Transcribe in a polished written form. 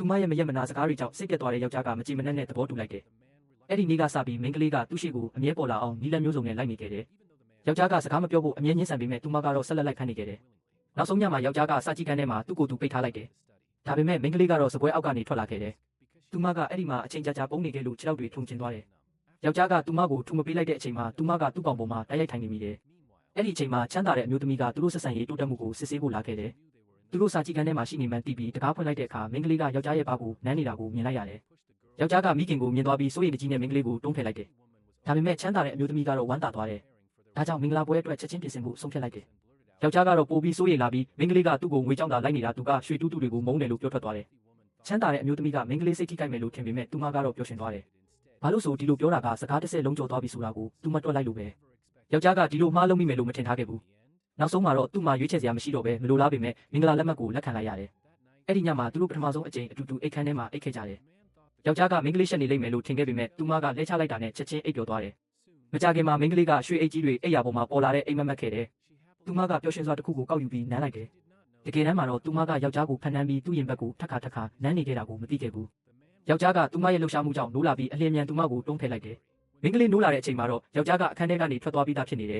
သူမရဲ့မရက်မနာစကားတွေကြောင့်စိတ်ပြတ်သွားတဲ့ယောက်ျားကမကြည်မနှက်နဲ့သဘောတူလိုက်တယ်။အဲ့ဒီနေ့ကစပြီးမိန်းကလေးကသူ့ရှိကိုအမြဲပေါ်လာအောင်နီလန်းမျိုးစုံနဲ့လိုက်နေခဲ့တယ်။ယောက်ျားကစကားမပြောဖို့အမြဲညှင်းဆန်ပေမဲ့သူမကတော့ဆက်လက်လိုက်ဖမ်းနေခဲ့တယ်။နောက်ဆုံးညမှာယောက်ျားကစာကြည့်ကန်းထဲမှာသူ့ကိုယ်သူပိတ်ထားလိုက်တယ်။ဒါပေမဲ့မိန်းကလေးကတော့စပွဲအောက်ကနေထွက်လာခဲ့တယ်။သူမကအဲ့ဒီမှာအချိန်ကြာပုံနေခဲ့လို့ခြေထောက်တွေထုံကျင်သွားတယ်။ယောက်ျားကသူမကိုထူမပေးလိုက်တဲ့အချိန်မှာသူမကသူ့ကောင်ပေါ်မှာတိုက်ရိုက်ထိုင်နေမိတယ်။အဲ့ဒီအချိန်မှာချမ်းသာတဲ့အမျိုးသမီးကသူတို့ဆက်ဆံရေးတိုးတက်မှုကိုစစ်ဆေးဖို့လာခဲ့တယ်။သူတို့စာကြည့်ကန်းထဲမှာရှိနေမှန်းသိပြီးတကားဖွင့်လိုက်တဲ့အခါမိန်းကလေးကယောက်ျားရဲ့ဘာကိုနမ်းနေတာကိုမြင်လိုက်ရတယ်။ယောက်ျားကမိခင်ကိုမြင်သွားပြီးစိုးရိမ်တကြီးနဲ့မိန်းကလေးကိုတွန်းဖယ်လိုက်တယ်။ဒါပေမဲ့ချမ်းသာတဲ့အမျိုးသမီးကတော့ဝမ်းသာသွားတယ်။ဒါကြောင့်မင်္ဂလာပွဲအတွက်ချက်ချင်းပြင်ဆင်ဖို့ဆုံးဖြတ်လိုက်တယ်။ယောက်ျားကတော့ပိုပြီးစိုးရိမ်လာပြီးမိန်းကလေးကသူ့ကိုငွေကြောင်းသာလိုက်နေတာသူကရွှေတူးတူတွေကိုမုန်းတယ်လို့ပြောထွက်သွားတယ်။ချမ်းသာတဲ့အမျိုးသမီးကမိန်းကလေးစိတ်ထိခိုက်မယ်လို့ထင်ပေမဲ့သူမကတော့ပျော်ရွှင်သွားတယ်။ဘာလို့ဆိုဒီလိုပြောတာကစကားတစ်စက်လုံးကျော်သွားပြီဆိုတာကိုသူမတွက်လိုက်လို့ပဲ။ယောက်ျားကဒီလိုမှားလုံးမိမယ်လို့မထင်ထားခဲ့ဘူး။နောက်ဆုံးမှာတော့သူ့မှာရွေးချယ်စရာမရှိတော့ပဲမလိုလားပေမဲ့မင်္ဂလာလက်မှတ်ကိုလက်ခံလိုက်ရတယ်။အဲ့ဒီညမှာသူတို့ပထမဆုံးအကြိမ်အတူတူအိတ်ခမ်းထဲမှာအိတ်ခဲ့ကြတယ်။ယောက်ျားကမိန်းကလေးရှက်နေလိမ့်မယ်လို့ထင်ခဲ့ပေမဲ့သူမကလဲချလိုက်တာနဲ့ချက်ချင်းအိတ်ပျော်သွားတယ်။မကြခင်မှာမိန်းကလေးကရွှေအိတ်ကြီးတွေအိတ်ရာပေါ်မှာပေါ်လာတဲ့အိမ်မက်မက်ခဲ့တယ်။သူမကပျော်ရွှင်စွာတစ်ခုကိုကောက်ယူပြီးနမ်းလိုက်တယ်။တကယ်တမ်းမှာတော့သူမကယောက်ျားကိုဖန်တန်းပြီးသူ့ရင်ဘက်ကိုထပ်ခါနမ်းနေခဲ့တာကိုမသိခဲ့ဘူး။ယောက်ျားကသူမရဲ့လှုပ်ရှားမှုကြောင့်နိုးလာပြီးအလျင်မြန်သူမကိုတွန်းဖယ်လိုက်တယ်။မိန်းကလေးနိုးလာတဲ့အချိန်မှာတော့ယောက်ျားကအခန်းထဲကနေထွက်သွားပြီးသားဖြစ်နေတယ်